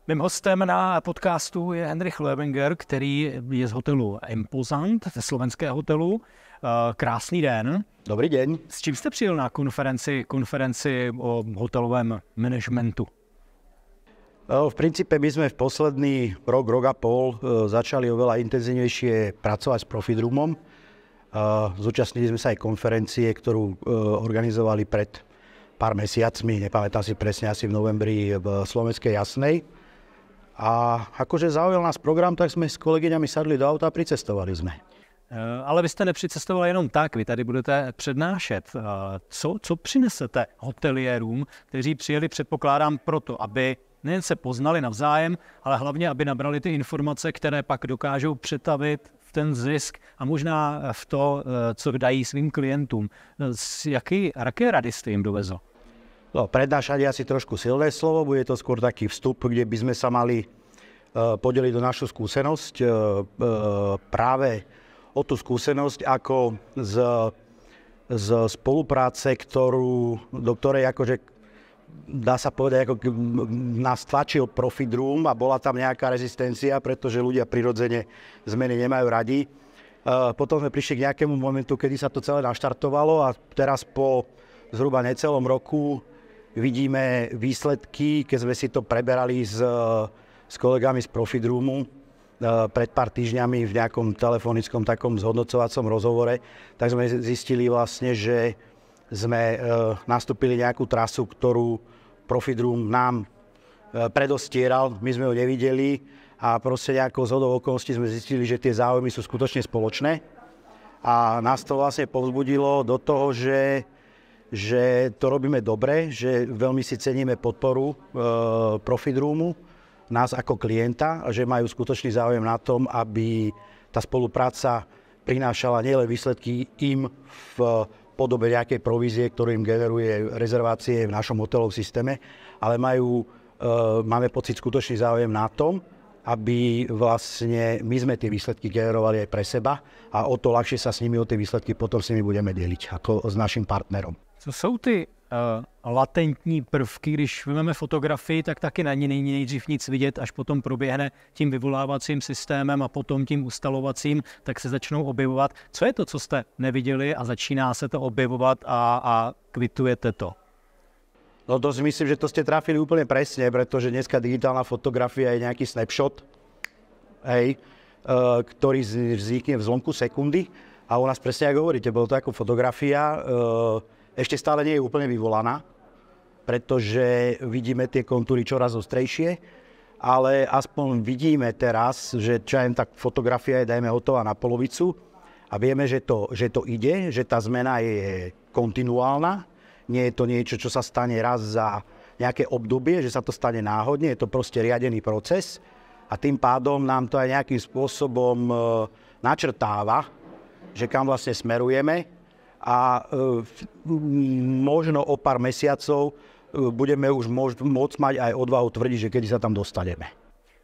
Mým hostem na podcastu je Hendrik Lebinger, který je z hotelu Impozant, ze slovenského hotelu. Krásný den. Dobrý deň. S čím jste přijel na konferenci o hotelovém managementu? V princípe my sme v posledný rok a pol začali oveľa intenzívnejšie pracovať s Profidroomom. Zúčastnili sme sa aj konferencie, ktorú organizovali pred pár mesiacmi, nepamätám si presne, asi v novembri v Slovenskej Jasnej. A akože zaujal nás program, tak sme s kolegyňami sadli do auta a pricestovali sme. Ale vy jste nepřicestovali jenom tak, vy tady budete přednášet. Co přinesete hoteliérům, kteří přijeli, předpokládám, proto, aby nejen se poznali navzájem, ale hlavně, aby nabrali ty informace, které pak dokážou přetavit v ten zisk a možná v to, co dají svým klientům. Jaké rady jste jim dovezl? No, prednášať je asi trošku silné slovo, bude to skôr taký vstup, kde by sme sa mali podeliť o našu skúsenosť. Práve o tú skúsenosť ako z spolupráce, do ktorej akože dá sa povedať, ako nás tlačil Profidroom a bola tam nejaká rezistencia, pretože ľudia prirodzene zmeny nemajú radi. Potom sme prišli k nejakému momentu, kedy sa to celé naštartovalo a teraz po zhruba necelom roku vidíme výsledky, keď sme si to preberali s kolegami z Profidroomu pred pár týždňami v nejakom telefonickom takom zhodnocovacom rozhovore, tak sme zistili vlastne, že sme nastúpili nejakú trasu, ktorú Profidroom nám predostieral, my sme ho nevideli a proste nejakou zhodou okolností sme zistili, že tie záujmy sú skutočne spoločné a nás to vlastne povzbudilo do toho, že to robíme dobre, že veľmi si ceníme podporu Profidroomu, nás ako klienta a že majú skutočný záujem na tom, aby tá spolupráca prinášala nielen výsledky im v podobe nejakej provízie, ktorú im generuje rezervácie v našom hotelovom systéme, ale máme pocit skutočný záujem na tom, aby vlastne my sme tie výsledky generovali aj pre seba a o to ľahšie sa s nimi o tie výsledky potom s nimi budeme deliť ako s našim partnerom. Co jsou ty latentní prvky, když vezmeme fotografii, tak taky na ní není nejdřív nic vidět, až potom proběhne tím vyvolávacím systémem a potom tím ustalovacím, tak se začnou objevovat. Co je to, co jste neviděli a začíná se to objevovat a kvitujete to? No to si myslím, že to ste trafili úplne presne, pretože dneska digitálna fotografia je nejaký snapshot, ktorý vznikne v zlomku sekundy a u nás presne, ako hovoríte, bolo to ako fotografia, ešte stále nie je úplne vyvolaná, pretože vidíme tie kontúry čoraz ostrejšie, ale aspoň vidíme teraz, že tak fotografia je, dajme, hotová na polovicu a vieme, že to ide, že tá zmena je kontinuálna, nie je to niečo, čo sa stane raz za nejaké obdobie, že sa to stane náhodne, je to proste riadený proces a tým pádom nám to aj nejakým spôsobom načrtáva, že kam vlastne smerujeme. A možno o pár mesiacov budeme už môcť mať aj odvahu tvrdiť, že kedy sa tam dostaneme.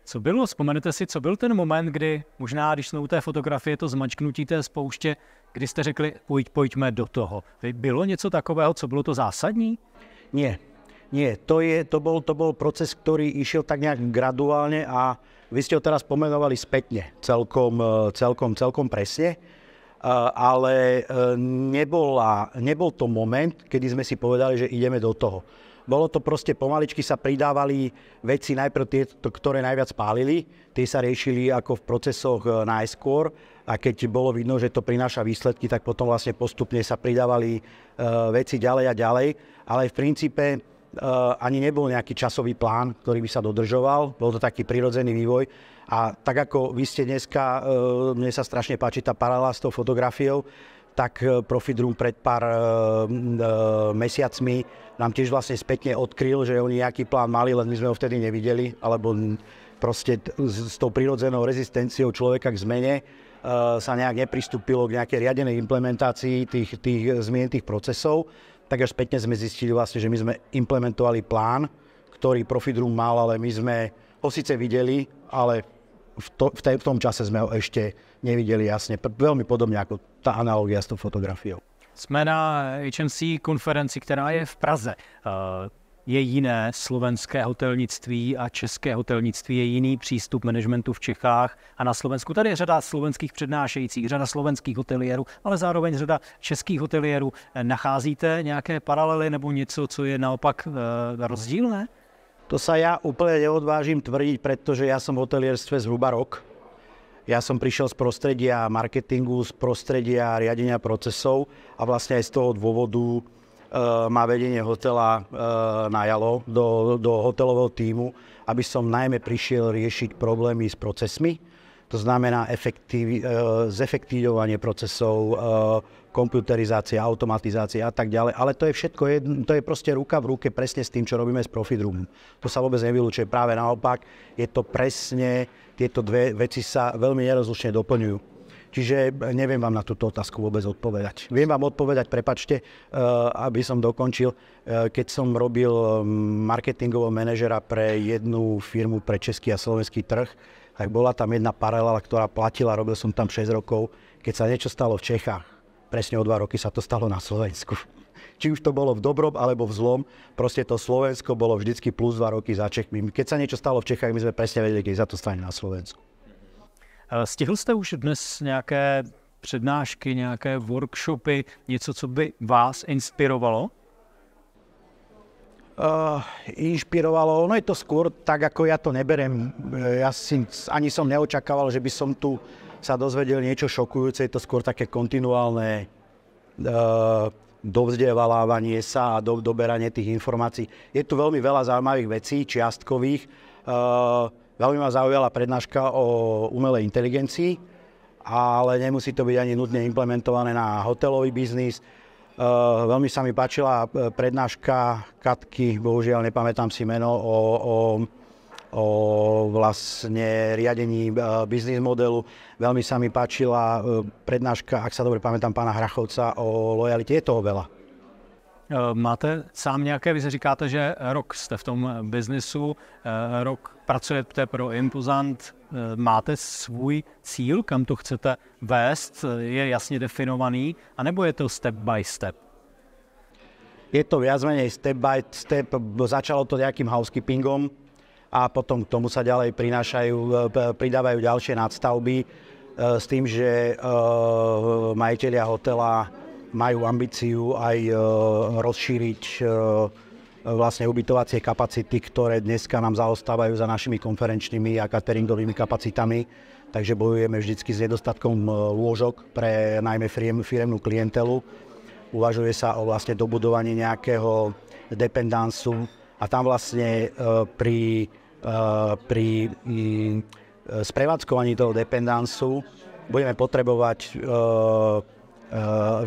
Co bylo? Vzpomenete si, co byl ten moment, kdy možná, když jsme u té fotografie, to zmačknutí té spouště, kdy jste řekli, pojďme do toho. Bylo něco takového, co bylo to zásadní? Nie. To bol proces, ktorý išiel tak nejak graduálne a vy ste ho teraz pomenovali spätne, celkom presne. Ale nebol to moment, kedy sme si povedali, že ideme do toho. Bolo to proste pomaličky sa pridávali veci, najprv tie, ktoré najviac pálili, tie sa riešili ako v procesoch najskôr a keď bolo vidno, že to prináša výsledky, tak potom vlastne postupne sa pridávali veci ďalej a ďalej, ale v princípe ani nebol nejaký časový plán, ktorý by sa dodržoval, bol to taký prirodzený vývoj. A tak ako vy ste dneska, mne sa strašne páči tá paralela s tou fotografiou, tak Profidroom pred pár mesiacmi nám tiež vlastne spätne odkryl, že oni nejaký plán mali, len my sme ho vtedy nevideli, alebo proste s tou prirodzenou rezistenciou človeka k zmene sa nejak nepristúpilo k nejakej riadenej implementácii tých zmien, tých procesov, tak až spätne sme zistili vlastne, že my sme implementovali plán, ktorý Profidroom mal, ale my sme ho síce videli, ale v tom čase sme ho ešte nevideli jasne. Veľmi podobne ako tá analogia s tou fotografiou. Jsme na HMC konferenci, která je v Praze. je jiné slovenské hotelnictví a české hotelnictví, je jiný přístup managementu v Čechách a na Slovensku. Tady je řada slovenských přednášejících, řada slovenských hoteliérů, ale zároveň řada českých hoteliérů. Nacházíte nějaké paralely nebo něco, co je naopak rozdílné? To sa ja úplne neodvážim tvrdiť, pretože ja som v hotelierstve zhruba rok. Ja som prišiel z prostredia marketingu, z prostredia riadenia procesov a vlastne aj z toho dôvodu ma vedenie hotela najalo do hotelového tímu, aby som najmä prišiel riešiť problémy s procesmi. To znamená zefektívňovanie procesov, komputerizácia, automatizácia a tak ďalej. Ale to je všetko, to je proste ruka v ruke presne s tým, čo robíme s Profit Room. To sa vôbec nevylučuje, práve naopak. Je to presne, tieto dve veci sa veľmi nerozlučne doplňujú. Čiže neviem vám na túto otázku vôbec odpovedať. Viem vám odpovedať, prepáčte, aby som dokončil. Keď som robil marketingového manažera pre jednu firmu pre český a slovenský trh, tak bola tam jedna paralela, ktorá platila, robil som tam 6 rokov. Keď sa niečo stalo v Čechách, presne o 2 roky sa to stalo na Slovensku. Či už to bolo v dobrom alebo v zlom, proste to Slovensko bolo vždycky plus 2 roky za Čechmi. Keď sa niečo stalo v Čechách, my sme presne vedeli, keď sa to stane na Slovensku. Stihl jste už dnes nějaké přednášky, nějaké workshopy, něco, co by vás inspirovalo? Inšpirovalo, no je to skôr tak, ako ja to neberem. Ani som neočakával, že by som tu sa dozvedel niečo šokujúce, je to skôr také kontinuálne dovzdelávanie sa a doberanie tých informácií. Je tu veľmi veľa zaujímavých vecí, čiastkových. Veľmi ma zaujala prednáška o umelej inteligencii, ale nemusí to byť ani nutne implementované na hotelový biznis. Veľmi sa mi páčila prednáška Katky, bohužiaľ nepamätám si meno, o vlastne riadení biznis modelu. Veľmi sa mi páčila prednáška, ak sa dobre pamätám, pána Hrachovca o lojalite. Je toho veľa. Máte sám nějaké, vy si říkáte, že rok jste v tom biznesu, rok pracujete pro Impozant, máte svůj cíl, kam to chcete vést, je jasně definovaný, anebo je to step by step? Je to viac menej step by step, začalo to nejakým housekeepingom a potom k tomu sa ďalej pridávajú ďalšie nadstavby s tým, že majitelia hotela majú ambíciu aj rozšíriť vlastne ubytovacie kapacity, ktoré dneska nám zaostávajú za našimi konferenčnými a cateringovými kapacitami. Takže bojujeme vždycky s nedostatkom lôžok pre najmä firemnú klientelu. Uvažuje sa o vlastne dobudovanie nejakého dependansu a tam vlastne pri sprevádzkovaní toho dependansu budeme potrebovať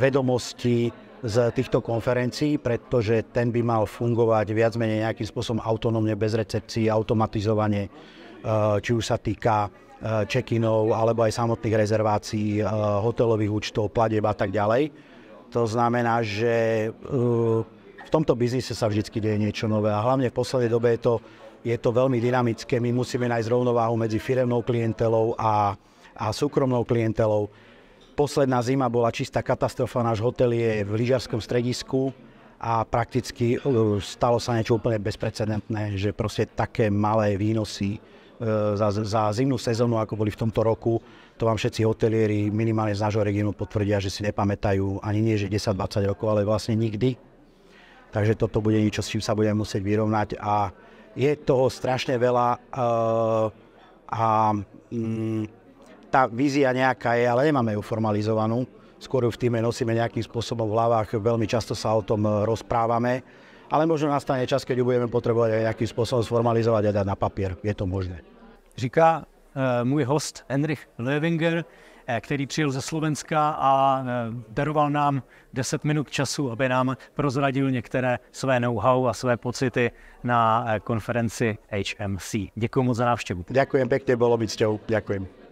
vedomosti z týchto konferencií, pretože ten by mal fungovať viac menej nejakým spôsobom autonómne, bez recepcií, automatizovane, či už sa týka check-inov, alebo aj samotných rezervácií, hotelových účtov, platieb a tak ďalej. To znamená, že v tomto biznise sa vždy deje niečo nové a hlavne v poslednej dobe je to veľmi dynamické. My musíme nájsť rovnováhu medzi firemnou klientelou a súkromnou klientelou. Posledná zima bola čistá katastrofa, náš hotel je v lyžiarskom stredisku a prakticky stalo sa niečo úplne bezprecedentné, že proste také malé výnosy za zimnú sezónu, ako boli v tomto roku, to vám všetci hotelieri minimálne z nášho regiónu potvrdia, že si nepamätajú ani nie, že 10-20 rokov, ale vlastne nikdy. Takže toto bude niečo, s čím sa budeme musieť vyrovnať a je toho strašne veľa tá vízia nejaká je, ale nemáme ju formalizovanú. Skôr ju v týme nosíme nejakým spôsobom v hlavách, veľmi často sa o tom rozprávame, ale možno nastane čas, keď ju budeme potrebovať aj nejakým spôsobom sformalizovať a dať na papier. Je to možné. Říká můj host Henrich Löwinger, který přijel ze Slovenska a daroval nám 10 minut času, aby nám prozradil některé své know-how a své pocity na konferenci HMC. Děkuji moc za návštěvu. Ďakujem pekne, bolo mi cťou. Ďakujem.